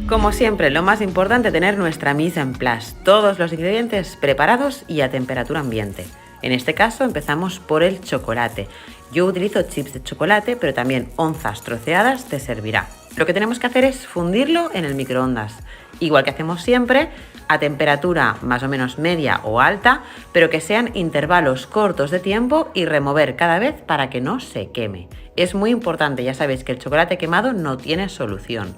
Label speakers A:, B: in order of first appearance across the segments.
A: Como siempre, lo más importante es tener nuestra mise en place, todos los ingredientes preparados y a temperatura ambiente. En este caso empezamos por el chocolate. Yo utilizo chips de chocolate, pero también onzas troceadas te servirá. Lo que tenemos que hacer es fundirlo en el microondas, igual que hacemos siempre, a temperatura más o menos media o alta, pero que sean intervalos cortos de tiempo y remover cada vez para que no se queme. Es muy importante, ya sabéis que el chocolate quemado no tiene solución.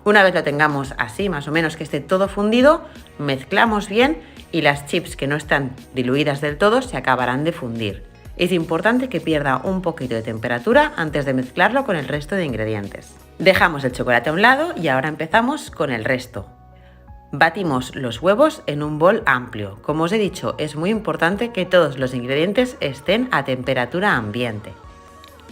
A: Una vez lo tengamos así, más o menos que esté todo fundido, mezclamos bien y las chips que no están diluidas del todo se acabarán de fundir. Es importante que pierda un poquito de temperatura antes de mezclarlo con el resto de ingredientes. Dejamos el chocolate a un lado y ahora empezamos con el resto. Batimos los huevos en un bol amplio. Como os he dicho, es muy importante que todos los ingredientes estén a temperatura ambiente.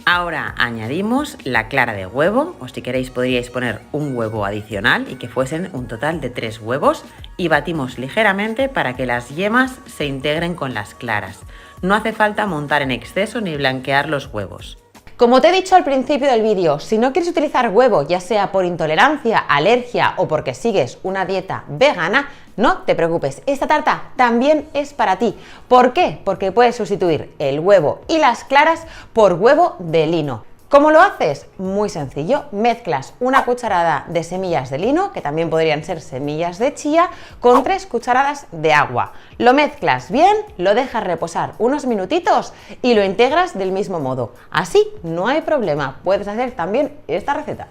A: Ahora añadimos la clara de huevo, o si queréis podríais poner un huevo adicional y que fuesen un total de 3 huevos, y batimos ligeramente para que las yemas se integren con las claras. No hace falta montar en exceso ni blanquear los huevos.
B: Como te he dicho al principio del vídeo, si no quieres utilizar huevo, ya sea por intolerancia, alergia o porque sigues una dieta vegana, no te preocupes, esta tarta también es para ti. ¿Por qué? Porque puedes sustituir el huevo y las claras por huevo de lino. ¿Cómo lo haces? Muy sencillo, mezclas una cucharada de semillas de lino, que también podrían ser semillas de chía, con 3 cucharadas de agua. Lo mezclas bien, lo dejas reposar unos minutitos y lo integras del mismo modo. Así no hay problema, puedes hacer también esta receta.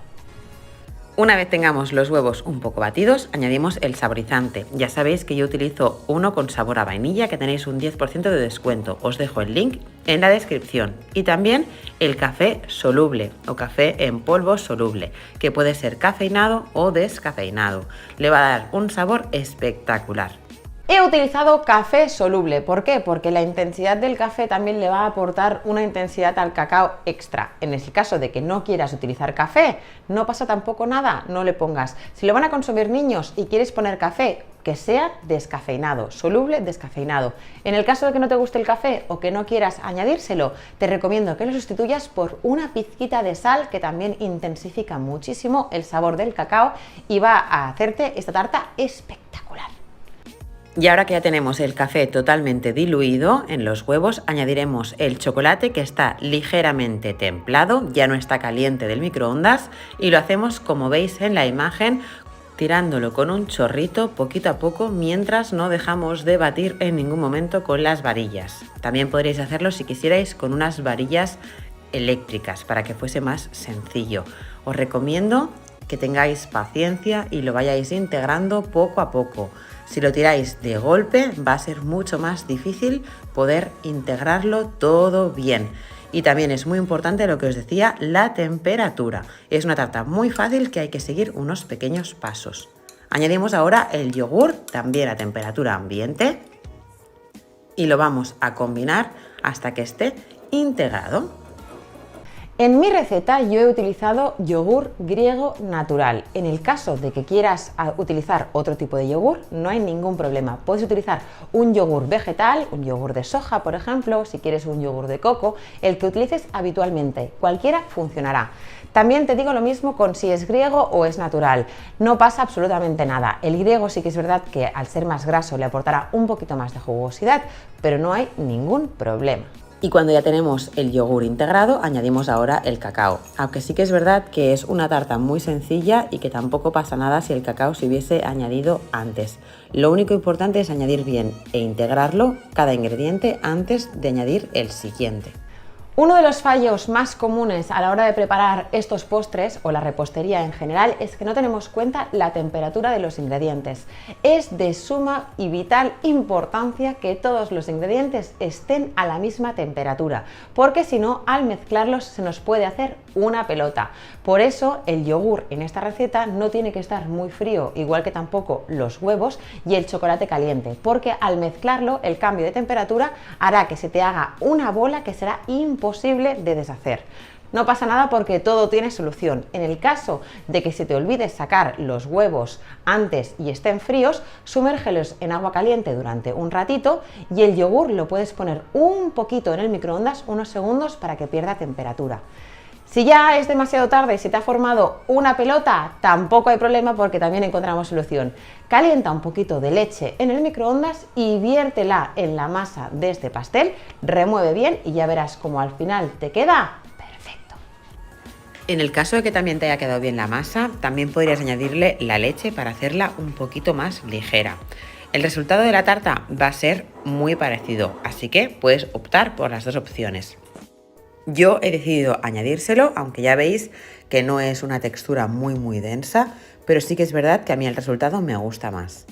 A: Una vez tengamos los huevos un poco batidos, añadimos el saborizante. Ya sabéis que yo utilizo uno con sabor a vainilla, que tenéis un 10% de descuento. Os dejo el link en la descripción. Y también el café soluble o café en polvo soluble, que puede ser cafeinado o descafeinado. Le va a dar un sabor espectacular.
B: He utilizado café soluble. ¿Por qué? Porque la intensidad del café también le va a aportar una intensidad al cacao extra. En el caso de que no quieras utilizar café, no pasa tampoco nada, no le pongas. Si lo van a consumir niños y quieres poner café, que sea descafeinado, soluble descafeinado. En el caso de que no te guste el café o que no quieras añadírselo, te recomiendo que lo sustituyas por una pizquita de sal, que también intensifica muchísimo el sabor del cacao y va a hacerte esta tarta espectacular.
A: Y ahora que ya tenemos el café totalmente diluido en los huevos, añadiremos el chocolate, que está ligeramente templado, ya no está caliente del microondas, y lo hacemos como veis en la imagen, tirándolo con un chorrito poquito a poco mientras no dejamos de batir en ningún momento con las varillas. También podréis hacerlo si quisierais con unas varillas eléctricas para que fuese más sencillo. Os recomiendo que tengáis paciencia y lo vayáis integrando poco a poco. Si lo tiráis de golpe va a ser mucho más difícil poder integrarlo todo bien. Y también es muy importante lo que os decía, la temperatura. Es una tarta muy fácil que hay que seguir unos pequeños pasos. Añadimos ahora el yogur, también a temperatura ambiente, y lo vamos a combinar hasta que esté integrado.
B: En mi receta yo he utilizado yogur griego natural. En el caso de que quieras utilizar otro tipo de yogur, no hay ningún problema. Puedes utilizar un yogur vegetal, un yogur de soja, por ejemplo, si quieres un yogur de coco, el que utilices habitualmente. Cualquiera funcionará. También te digo lo mismo con si es griego o es natural. No pasa absolutamente nada. El griego sí que es verdad que al ser más graso le aportará un poquito más de jugosidad, pero no hay ningún problema.
A: Y cuando ya tenemos el yogur integrado, añadimos ahora el cacao. Aunque sí que es verdad que es una tarta muy sencilla y que tampoco pasa nada si el cacao se hubiese añadido antes. Lo único importante es añadir bien e integrarlo cada ingrediente antes de añadir el siguiente.
B: Uno de los fallos más comunes a la hora de preparar estos postres o la repostería en general es que no tenemos en cuenta la temperatura de los ingredientes. Es de suma y vital importancia que todos los ingredientes estén a la misma temperatura, porque si no, al mezclarlos se nos puede hacer una pelota. Por eso el yogur en esta receta no tiene que estar muy frío, igual que tampoco los huevos y el chocolate caliente, porque al mezclarlo el cambio de temperatura hará que se te haga una bola que será imposible de deshacer. No pasa nada porque todo tiene solución. En el caso de que se te olvide sacar los huevos antes y estén fríos, sumérgelos en agua caliente durante un ratito y el yogur lo puedes poner un poquito en el microondas, unos segundos, para que pierda temperatura. Si ya es demasiado tarde y se te ha formado una pelota, tampoco hay problema porque también encontramos solución. Calienta un poquito de leche en el microondas y viértela en la masa de este pastel, remueve bien y ya verás cómo al final te queda perfecto.
A: En el caso de que también te haya quedado bien la masa, también podrías añadirle la leche para hacerla un poquito más ligera. El resultado de la tarta va a ser muy parecido, así que puedes optar por las dos opciones. Yo he decidido añadírselo, aunque ya veis que no es una textura muy densa, pero sí que es verdad que a mí el resultado me gusta más.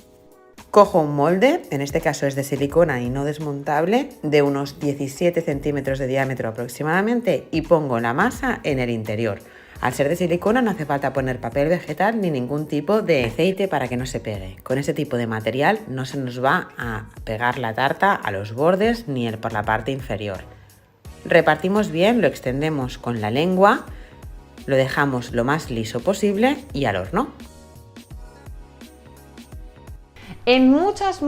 A: Cojo un molde, en este caso es de silicona y no desmontable, de unos 17 centímetros de diámetro aproximadamente y pongo la masa en el interior. Al ser de silicona no hace falta poner papel vegetal ni ningún tipo de aceite para que no se pegue. Con ese tipo de material no se nos va a pegar la tarta a los bordes ni por la parte inferior. Repartimos bien, lo extendemos con la lengua, lo dejamos lo más liso posible y al horno.
B: En muchas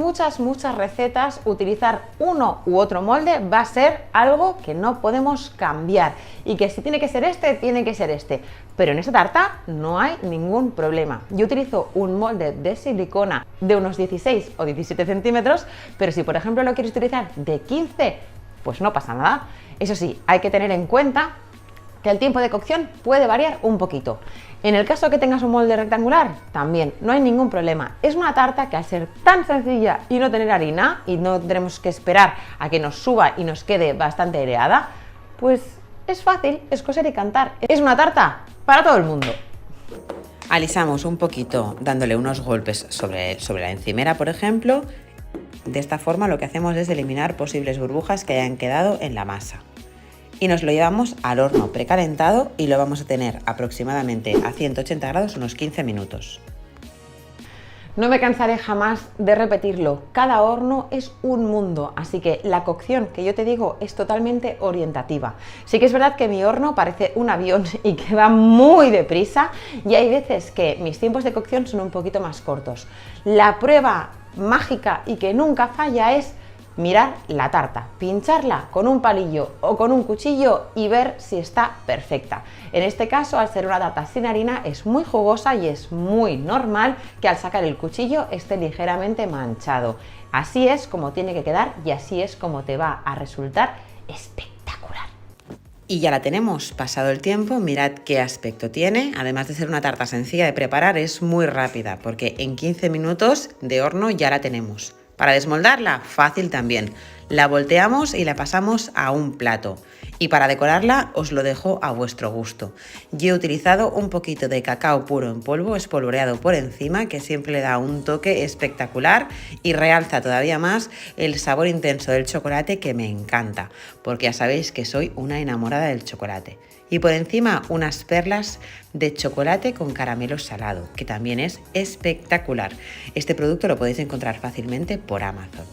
B: recetas utilizar uno u otro molde va a ser algo que no podemos cambiar y que si tiene que ser este, tiene que ser este. Pero en esta tarta no hay ningún problema. Yo utilizo un molde de silicona de unos 16 o 17 centímetros, pero si por ejemplo lo quieres utilizar de 15, pues no pasa nada. Eso sí, hay que tener en cuenta que el tiempo de cocción puede variar un poquito. En el caso que tengas un molde rectangular, también no hay ningún problema. Es una tarta que al ser tan sencilla y no tener harina y no tenemos que esperar a que nos suba y nos quede bastante aireada, pues es fácil, es coser y cantar. Es una tarta para todo el mundo.
A: Alisamos un poquito dándole unos golpes sobre la encimera, por ejemplo. De esta forma lo que hacemos es eliminar posibles burbujas que hayan quedado en la masa. Y nos lo llevamos al horno precalentado y lo vamos a tener aproximadamente a 180 grados unos 15 minutos.
B: No me cansaré jamás de repetirlo, cada horno es un mundo, así que la cocción que yo te digo es totalmente orientativa. Sí que es verdad que mi horno parece un avión y que va muy deprisa y hay veces que mis tiempos de cocción son un poquito más cortos. La prueba mágica y que nunca falla es mirar la tarta, pincharla con un palillo o con un cuchillo y ver si está perfecta. En este caso, al ser una tarta sin harina, es muy jugosa y es muy normal que al sacar el cuchillo esté ligeramente manchado. Así es como tiene que quedar y así es como te va a resultar espectacular.
A: Y ya la tenemos, pasado el tiempo, mirad qué aspecto tiene. Además de ser una tarta sencilla de preparar, es muy rápida porque en 15 minutos de horno ya la tenemos. Para desmoldarla, fácil también. La volteamos y la pasamos a un plato. Y para decorarla os lo dejo a vuestro gusto. Yo he utilizado un poquito de cacao puro en polvo, espolvoreado por encima, que siempre le da un toque espectacular y realza todavía más el sabor intenso del chocolate que me encanta, porque ya sabéis que soy una enamorada del chocolate. Y por encima unas perlas de chocolate con caramelo salado, que también es espectacular. Este producto lo podéis encontrar fácilmente por Amazon.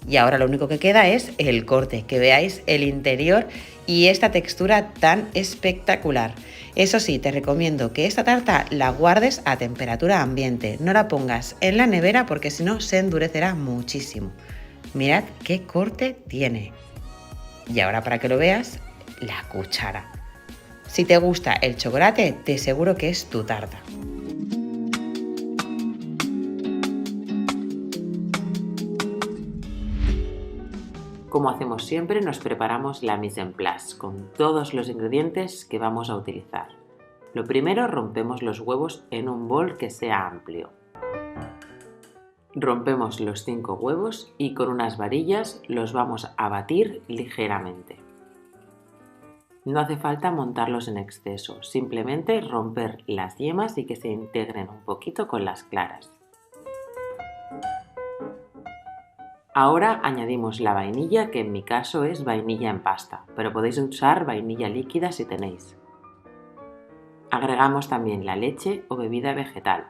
A: Y ahora lo único que queda es el corte, que veáis el interior y esta textura tan espectacular. Eso sí, te recomiendo que esta tarta la guardes a temperatura ambiente, no la pongas en la nevera porque si no se endurecerá muchísimo. Mirad qué corte tiene. Y ahora para que lo veas, la cuchara. Si te gusta el chocolate, te aseguro que es tu tarta. Como hacemos siempre, nos preparamos la mise en place con todos los ingredientes que vamos a utilizar. Lo primero, rompemos los huevos en un bol que sea amplio. Rompemos los 5 huevos y con unas varillas los vamos a batir ligeramente. No hace falta montarlos en exceso, simplemente romper las yemas y que se integren un poquito con las claras. Ahora añadimos la vainilla, que en mi caso es vainilla en pasta, pero podéis usar vainilla líquida si tenéis. Agregamos también la leche o bebida vegetal,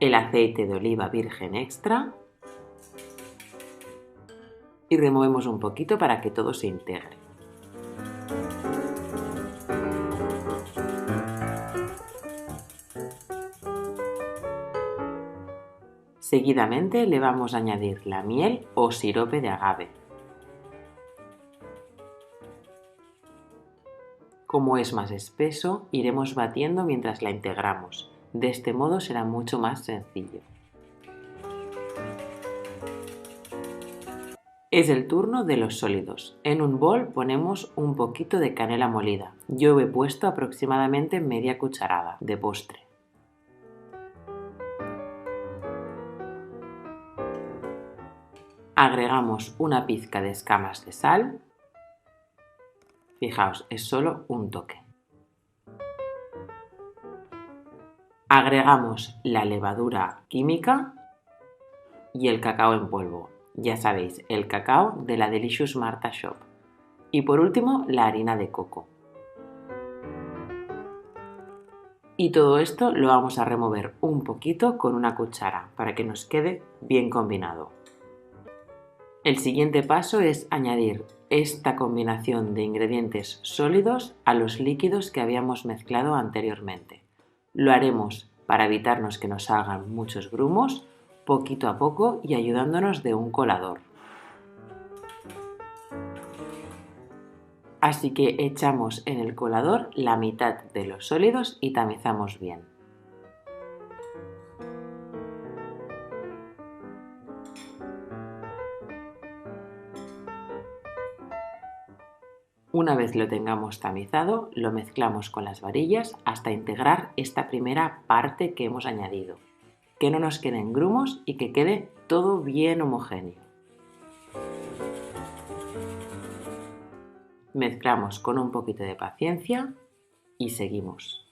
A: el aceite de oliva virgen extra y removemos un poquito para que todo se integre. Seguidamente le vamos a añadir la miel o sirope de agave. Como es más espeso, iremos batiendo mientras la integramos. De este modo será mucho más sencillo. Es el turno de los sólidos. En un bol ponemos un poquito de canela molida. Yo he puesto aproximadamente media cucharada de postre. Agregamos una pizca de escamas de sal. Fijaos, es solo un toque. Agregamos la levadura química y el cacao en polvo. Ya sabéis, el cacao de la Delicious Martha Shop. Y por último, la harina de coco. Y todo esto lo vamos a remover un poquito con una cuchara para que nos quede bien combinado. El siguiente paso es añadir esta combinación de ingredientes sólidos a los líquidos que habíamos mezclado anteriormente. Lo haremos para evitarnos que nos salgan muchos grumos, poquito a poco y ayudándonos de un colador. Así que echamos en el colador la mitad de los sólidos y tamizamos bien. Una vez lo tengamos tamizado, lo mezclamos con las varillas hasta integrar esta primera parte que hemos añadido. Que no nos queden grumos y que quede todo bien homogéneo. Mezclamos con un poquito de paciencia y seguimos.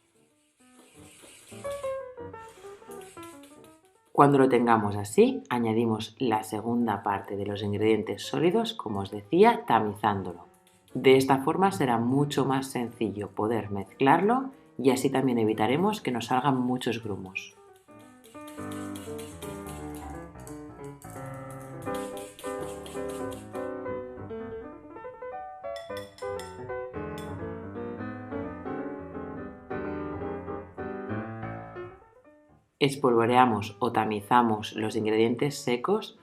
A: Cuando lo tengamos así, añadimos la segunda parte de los ingredientes sólidos, como os decía, tamizándolo. De esta forma será mucho más sencillo poder mezclarlo y así también evitaremos que nos salgan muchos grumos. Espolvoreamos o tamizamos los ingredientes secos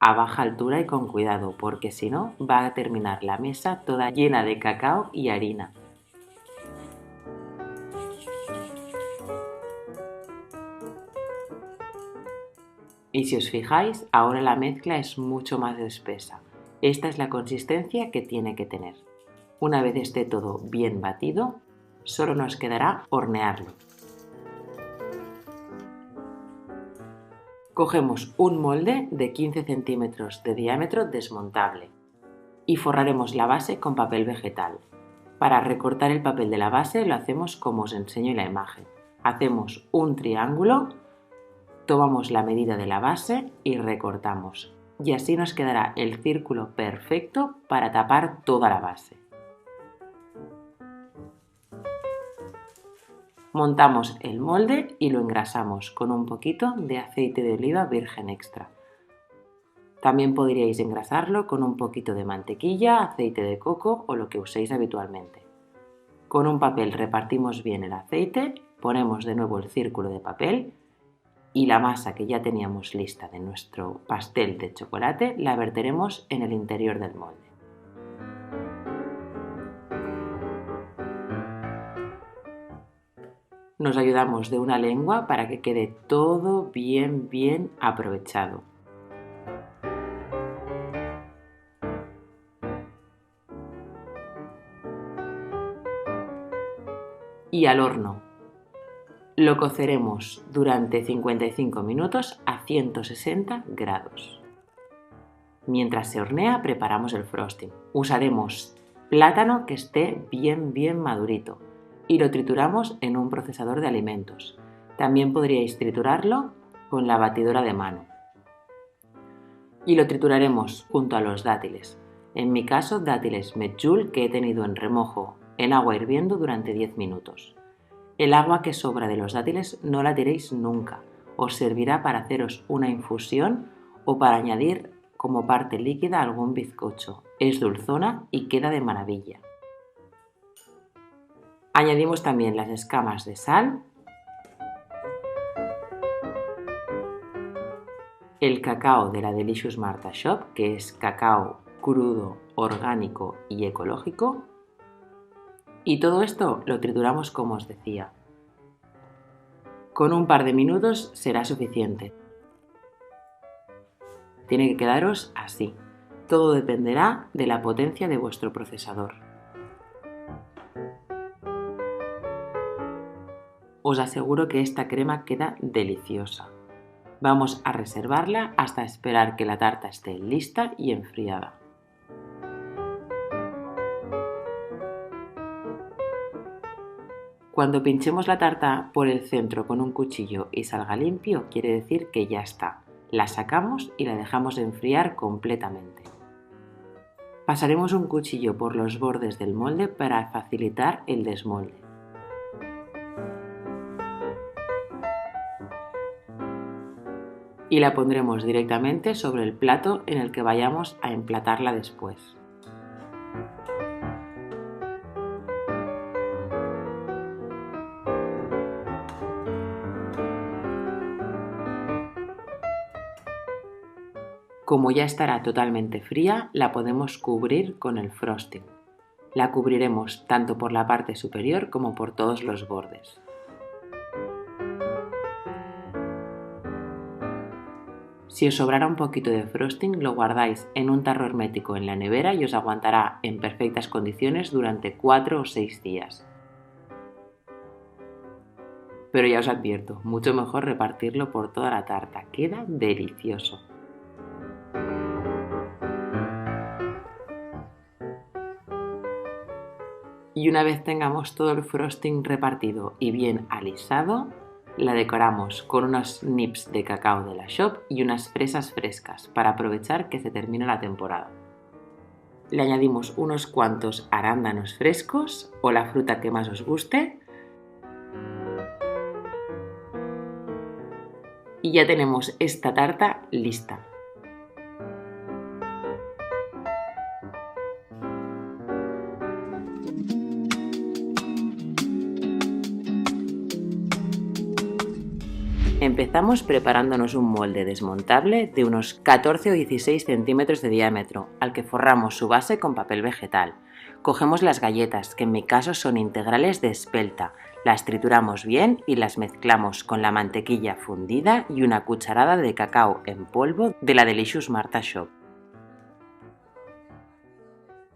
A: a baja altura y con cuidado, porque si no va a terminar la mesa toda llena de cacao y harina. Y si os fijáis, ahora la mezcla es mucho más espesa. Esta es la consistencia que tiene que tener. Una vez esté todo bien batido, solo nos quedará hornearlo. Cogemos un molde de 15 centímetros de diámetro desmontable y forraremos la base con papel vegetal. Para recortar el papel de la base lo hacemos como os enseño en la imagen. Hacemos un triángulo, tomamos la medida de la base y recortamos. Y así nos quedará el círculo perfecto para tapar toda la base. Montamos el molde y lo engrasamos con un poquito de aceite de oliva virgen extra. También podríais engrasarlo con un poquito de mantequilla, aceite de coco o lo que uséis habitualmente. Con un papel repartimos bien el aceite, ponemos de nuevo el círculo de papel y la masa que ya teníamos lista de nuestro pastel de chocolate la verteremos en el interior del molde. Nos ayudamos de una lengua para que quede todo bien aprovechado. Y al horno. Lo coceremos durante 55 minutos a 160 grados. Mientras se hornea, preparamos el frosting. Usaremos plátano que esté bien madurito y lo trituramos en un procesador de alimentos. También podríais triturarlo con la batidora de mano. Y lo trituraremos junto a los dátiles. En mi caso, dátiles medjool que he tenido en remojo en agua hirviendo durante 10 minutos. El agua que sobra de los dátiles no la tiréis nunca. Os servirá para haceros una infusión o para añadir como parte líquida algún bizcocho. Es dulzona y queda de maravilla. Añadimos también las escamas de sal, el cacao de la Delicious Martha Shop, que es cacao crudo, orgánico y ecológico, Y todo esto lo trituramos como os decía. Con un par de minutos será suficiente. Tiene que quedaros así. Todo dependerá de la potencia de vuestro procesador. Os aseguro que esta crema queda deliciosa. Vamos a reservarla hasta esperar que la tarta esté lista y enfriada. Cuando pinchemos la tarta por el centro con un cuchillo y salga limpio, quiere decir que ya está. La sacamos y la dejamos enfriar completamente. Pasaremos un cuchillo por los bordes del molde para facilitar el desmolde. Y la pondremos directamente sobre el plato en el que vayamos a emplatarla después. Como ya estará totalmente fría, la podemos cubrir con el frosting. La cubriremos tanto por la parte superior como por todos los bordes. Si os sobrara un poquito de frosting, lo guardáis en un tarro hermético en la nevera y os aguantará en perfectas condiciones durante 4 o 6 días. Pero ya os advierto, mucho mejor repartirlo por toda la tarta, queda delicioso. Y una vez tengamos todo el frosting repartido y bien alisado, la decoramos con unos nips de cacao de la Shop y unas fresas frescas para aprovechar que se termina la temporada. Le añadimos unos cuantos arándanos frescos o la fruta que más os guste. Y ya tenemos esta tarta lista. Empezamos preparándonos un molde desmontable de unos 14 o 16 centímetros de diámetro, al que forramos su base con papel vegetal. Cogemos las galletas, que en mi caso son integrales de espelta, las trituramos bien y las mezclamos con la mantequilla fundida y una cucharada de cacao en polvo de la Delicious Martha Shop.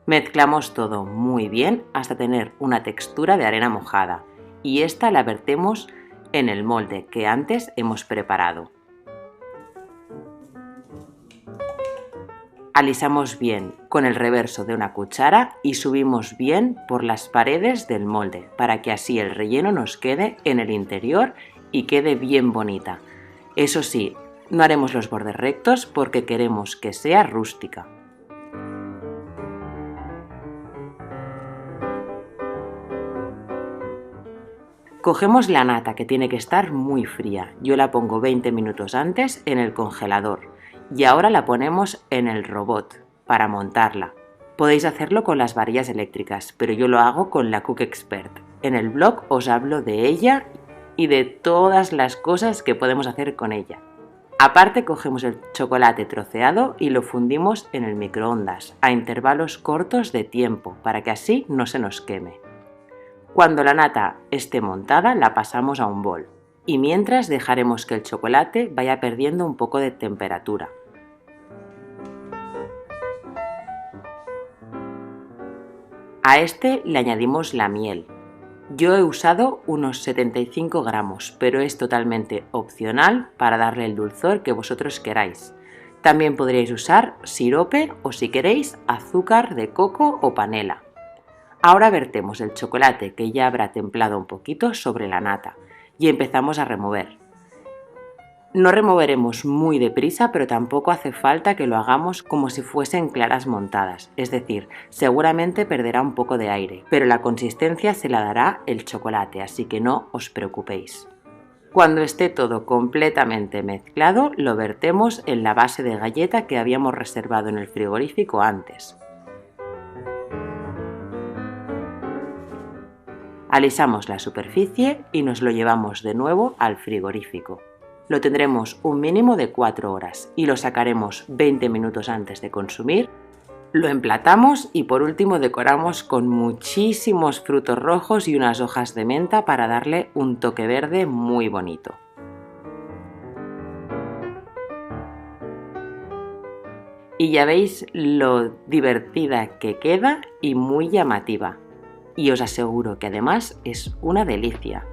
A: Mezclamos todo muy bien hasta tener una textura de arena mojada y esta la vertemos en el molde que antes hemos preparado. Alisamos bien con el reverso de una cuchara y subimos bien por las paredes del molde para que así el relleno nos quede en el interior y quede bien bonita. Eso sí, no haremos los bordes rectos porque queremos que sea rústica. Cogemos la nata, que tiene que estar muy fría. Yo la pongo 20 minutos antes en el congelador y ahora la ponemos en el robot para montarla. Podéis hacerlo con las varillas eléctricas, pero yo lo hago con la Cook Expert. En el blog os hablo de ella y de todas las cosas que podemos hacer con ella. Aparte, cogemos el chocolate troceado y lo fundimos en el microondas a intervalos cortos de tiempo para que así no se nos queme. Cuando la nata esté montada, la pasamos a un bol y mientras dejaremos que el chocolate vaya perdiendo un poco de temperatura. A este le añadimos la miel. Yo he usado unos 75 gramos, pero es totalmente opcional para darle el dulzor que vosotros queráis. También podríais usar sirope o, si queréis, azúcar de coco o panela. Ahora vertemos el chocolate, que ya habrá templado un poquito, sobre la nata y empezamos a remover. No removeremos muy deprisa, pero tampoco hace falta que lo hagamos como si fuesen claras montadas, es decir, seguramente perderá un poco de aire, pero la consistencia se la dará el chocolate, así que no os preocupéis. Cuando esté todo completamente mezclado, lo vertemos en la base de galleta que habíamos reservado en el frigorífico antes. Alisamos la superficie y nos lo llevamos de nuevo al frigorífico. Lo tendremos un mínimo de 4 horas y lo sacaremos 20 minutos antes de consumir Lo emplatamos y por último decoramos con muchísimos frutos rojos y unas hojas de menta para darle un toque verde muy bonito. Y ya veis lo divertida que queda y muy llamativa. Y os aseguro que además es una delicia.